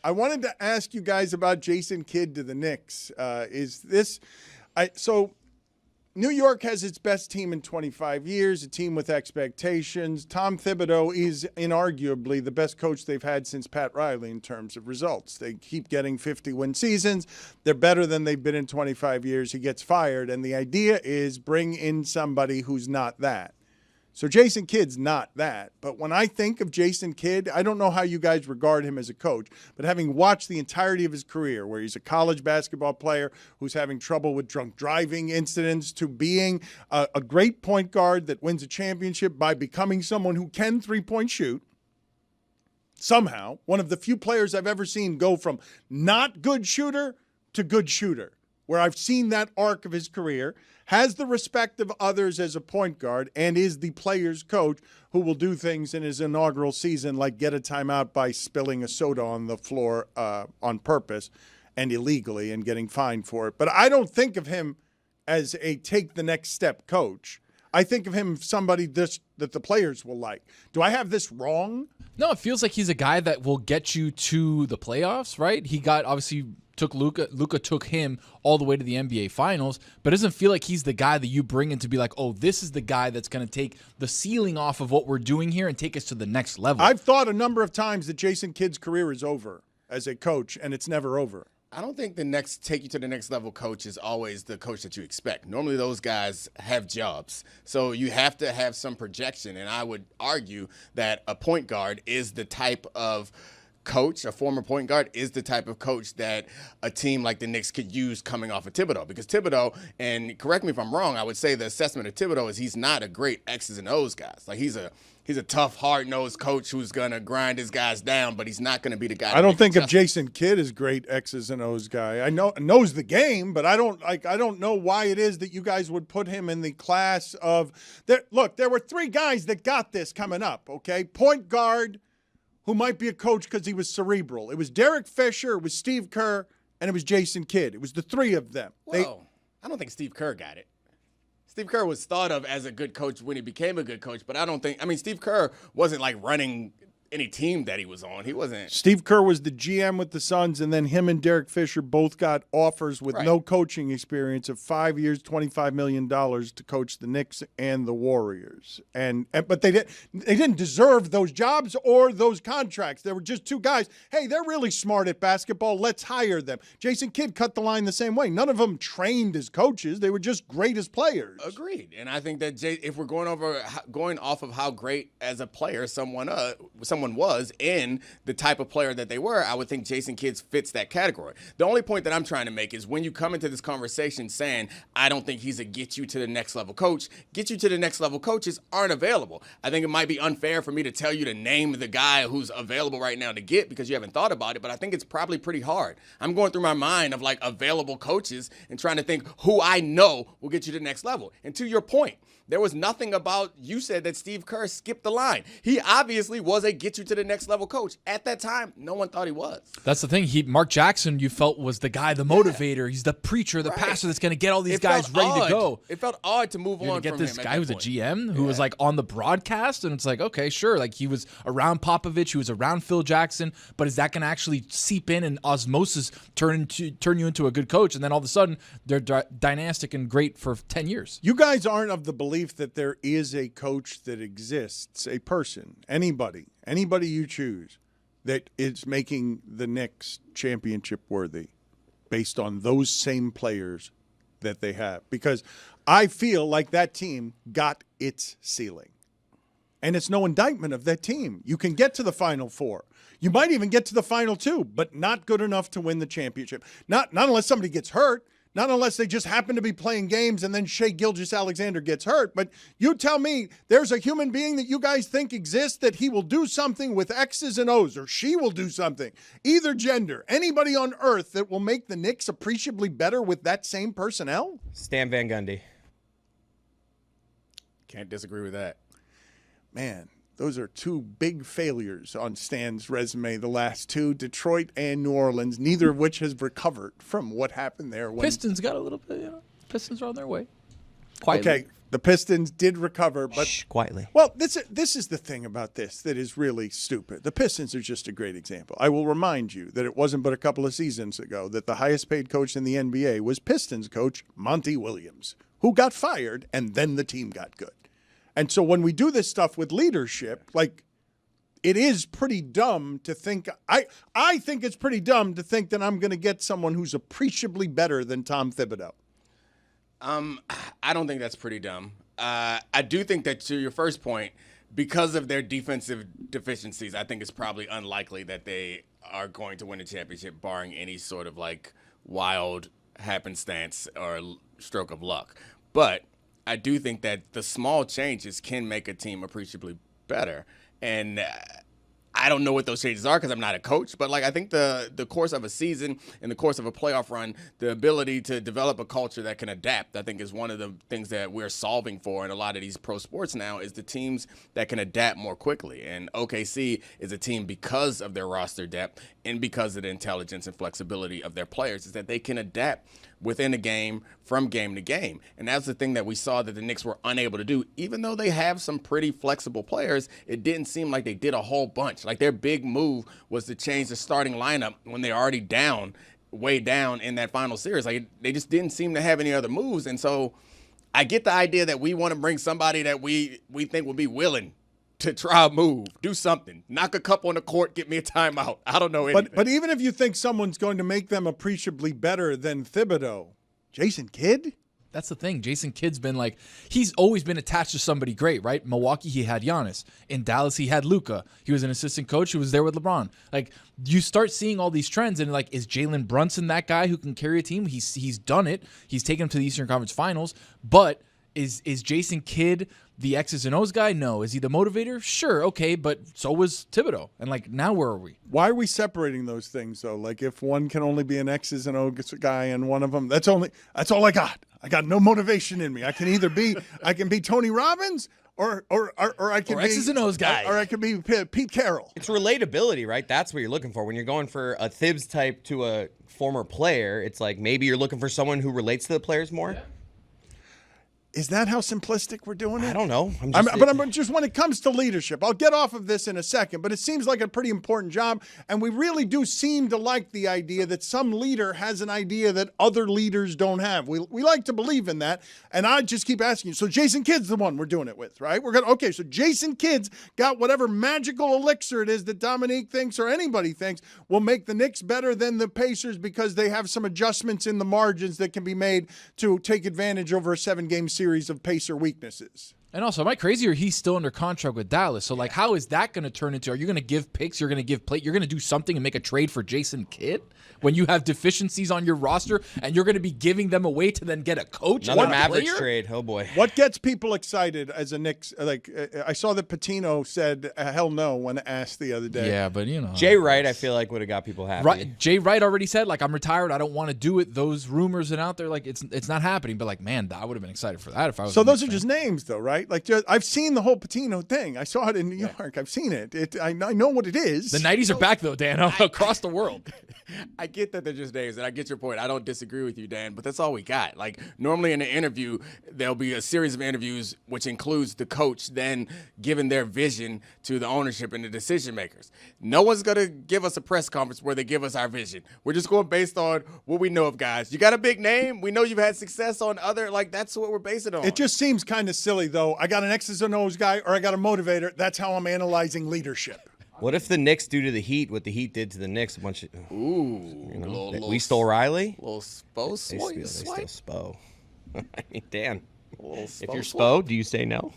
I wanted to ask you guys about Jason Kidd to the Knicks. So New York has its best team in 25 years, a team with expectations. Tom Thibodeau is inarguably the best coach they've had since Pat Riley in terms of results. They keep getting 50-win seasons. They're better than they've been in 25 years. He gets fired, and the idea is bring in somebody who's not that. So Jason Kidd's not that. But when I think of Jason Kidd, I don't know how you guys regard him as a coach, but having watched the entirety of his career, where he's a college basketball player who's having trouble with drunk driving incidents, to being a great point guard that wins a championship by becoming someone who can three-point shoot, somehow, one of the few players I've ever seen go from not good shooter to good shooter, where I've seen that arc of his career, has the respect of others as a point guard, and is the player's coach who will do things in his inaugural season like get a timeout by spilling a soda on the floor on purpose and illegally and getting fined for it. But I don't think of him as a take the next step coach. I think of him as somebody that the players will like. Do I have this wrong? No, it feels like he's a guy that will get you to the playoffs, right? He got obviously took Luka. Luka took him all the way to the NBA Finals, but it doesn't feel like he's the guy that you bring in to be like, oh, this is the guy that's going to take the ceiling off of what we're doing here and take us to the next level. I've thought a number of times that Jason Kidd's career is over as a coach, and it's never over. I don't think the next take you to the next level coach is always the coach that you expect. Normally those guys have jobs. So you have to have some projection. And I would argue that a point guard is the type of coach, a former point guard, is the type of coach that a team like the Knicks could use coming off of Thibodeau. Because Thibodeau, and correct me if I'm wrong, I would say the assessment of Thibodeau is he's not a great X's and O's guy. Like he's a tough, hard-nosed coach who's going to grind his guys down, but he's not going to be the guy. I don't think of Jason Kidd as great X's and O's guy. I knows the game, but I don't know why it is that you guys would put him in the class of look, there were three guys that got this coming up, okay? Point guard who might be a coach because he was cerebral. It was Derek Fisher, it was Steve Kerr, and it was Jason Kidd. It was the three of them. Whoa. I don't think Steve Kerr got it. Steve Kerr was thought of as a good coach when he became a good coach, but Steve Kerr wasn't like running any team that he was on. He wasn't. Steve Kerr was the GM with the Suns, and then him and Derek Fisher both got offers with no coaching experience of 5 years, $25 million to coach the Knicks and the Warriors. But they didn't deserve those jobs or those contracts. There were just two guys. Hey, they're really smart at basketball. Let's hire them. Jason Kidd cut the line the same way. None of them trained as coaches. They were just great as players. Agreed. And I think that if we're going off of how great as a player someone was and the type of player that they were, I would think Jason Kidd fits that category. The only point that I'm trying to make is when you come into this conversation saying, I don't think he's a get you to the next level coach, get you to the next level coaches aren't available. I think it might be unfair for me to tell you to name the guy who's available right now to get because you haven't thought about it, but I think it's probably pretty hard. I'm going through my mind of like available coaches and trying to think who I know will get you to the next level. And to your point, there was nothing about, you said that Steve Kerr skipped the line. He obviously was a get you to the next level coach. At that time, no one thought he was. That's the thing. Mark Jackson, you felt, was the guy, the motivator. He's the preacher, the pastor that's going to get all these guys ready to go. It felt odd to move on get from this him guy who's a GM who was like on the broadcast, and it's like, okay, sure. Like he was around Popovich, he was around Phil Jackson, but is that going to actually seep in and osmosis turn you into a good coach? And then all of a sudden, they're dynastic and great for 10 years. You guys aren't of the belief that there is a coach that exists, a person, anybody you choose, that is making the Knicks championship worthy based on those same players that they have. Because I feel like that team got its ceiling. And it's no indictment of that team. You can get to the Final Four. You might even get to the Final Two, but not good enough to win the championship. Not unless somebody gets hurt. Not unless they just happen to be playing games and then Shai Gilgeous-Alexander gets hurt. But you tell me there's a human being that you guys think exists that he will do something with X's and O's, or she will do something, either gender, anybody on earth that will make the Knicks appreciably better with that same personnel? Stan Van Gundy. Can't disagree with that. Man, those are two big failures on Stan's resume, the last two, Detroit and New Orleans, neither of which has recovered from what happened there. Pistons got a little bit, Pistons are on their way. Quietly. Okay, The Pistons did recover, but quietly. Well, this is the thing about this that is really stupid. The Pistons are just a great example. I will remind you that it wasn't but a couple of seasons ago that the highest paid coach in the NBA was Pistons coach Monty Williams, who got fired, and then the team got good. And so when we do this stuff with leadership, like, it is pretty dumb to think I think it's pretty dumb to think that I'm going to get someone who's appreciably better than Tom Thibodeau. I don't think that's pretty dumb. I do think that, to your first point, because of their defensive deficiencies, I think it's probably unlikely that they are going to win a championship, barring any sort of like wild happenstance or stroke of luck. But I do think that the small changes can make a team appreciably better. And I don't know what those changes are because I'm not a coach, but like I think the course of a season and the course of a playoff run, the ability to develop a culture that can adapt, I think is one of the things that we're solving for in a lot of these pro sports now is the teams that can adapt more quickly. And OKC is a team because of their roster depth and because of the intelligence and flexibility of their players is that they can adapt within a game from game to game. And that's the thing that we saw that the Knicks were unable to do. Even though they have some pretty flexible players, it didn't seem like they did a whole bunch. Like their big move was to change the starting lineup when they're already down, way down in that final series. Like they just didn't seem to have any other moves. And so I get the idea that we want to bring somebody that we think will be willing to try a move, do something, knock a couple on the court, get me a timeout. I don't know anything. But even if you think someone's going to make them appreciably better than Thibodeau, Jason Kidd? That's the thing. Jason Kidd's been like, he's always been attached to somebody great, right? Milwaukee, he had Giannis. In Dallas, he had Luka. He was an assistant coach who was there with LeBron. Like, you start seeing all these trends, and like, is Jalen Brunson that guy who can carry a team? He's done it. He's taken them to the Eastern Conference Finals. But is Jason Kidd the X's and O's guy? No. Is he the motivator? Sure, okay, but so was Thibodeau. And like, now where are we? Why are we separating those things though? Like, if one can only be an X's and O's guy and one of them, that's all I got. I got no motivation in me. I can either be Tony Robbins or I can be X's and O's guy, or I can be Pete Carroll. It's relatability, right? That's what you're looking for when you're going for a Thibs type to a former player. It's like maybe you're looking for someone who relates to the players more. Yeah. Is that how simplistic we're doing it? I don't know. I'm just when it comes to leadership, I'll get off of this in a second, but it seems like a pretty important job, and we really do seem to like the idea that some leader has an idea that other leaders don't have. We like to believe in that, and I just keep asking you, so Jason Kidd's the one we're doing it with, right? So Jason Kidd's got whatever magical elixir it is that Dominique thinks or anybody thinks will make the Knicks better than the Pacers because they have some adjustments in the margins that can be made to take advantage over a 7-game series of Pacer weaknesses. And also, am I crazy or he's still under contract with Dallas? So, like, how is that going to turn into? Are you going to give picks? You're going to give plate? You're going to do something and make a trade for Jason Kidd when you have deficiencies on your roster and you're going to be giving them away to then get a coach? Another Mavericks trade. Oh, boy. What gets people excited as a Knicks? Like, I saw that Patino said hell no when asked the other day. Yeah, but, you know. Jay Wright, I feel like, would have got people happy. Right, Jay Wright already said, like, I'm retired. I don't want to do it. Those rumors and out there, like, it's not happening. But, like, man, I would have been excited for that if I was. So those are just names, though, right? Like, I've seen the whole Patino thing. I saw it in New York. I've seen it. I know what it is. The 90s are back, though, Dan, across the world. I get that they're just names, and I get your point. I don't disagree with you, Dan, but that's all we got. Like, normally in an interview, there'll be a series of interviews which includes the coach then giving their vision to the ownership and the decision makers. No one's going to give us a press conference where they give us our vision. We're just going based on what we know of guys. You got a big name. We know you've had success on other, like, that's what we're basing it on. It just seems kind of silly, though. I got an X's and O's guy or I got a motivator. That's how I'm analyzing leadership. What if the Knicks do to the Heat what the Heat did to the Knicks? A bunch of we stole Riley. Little Spo. They steal Spo. I mean, Dan, if you're Spo, Spo, do you say no?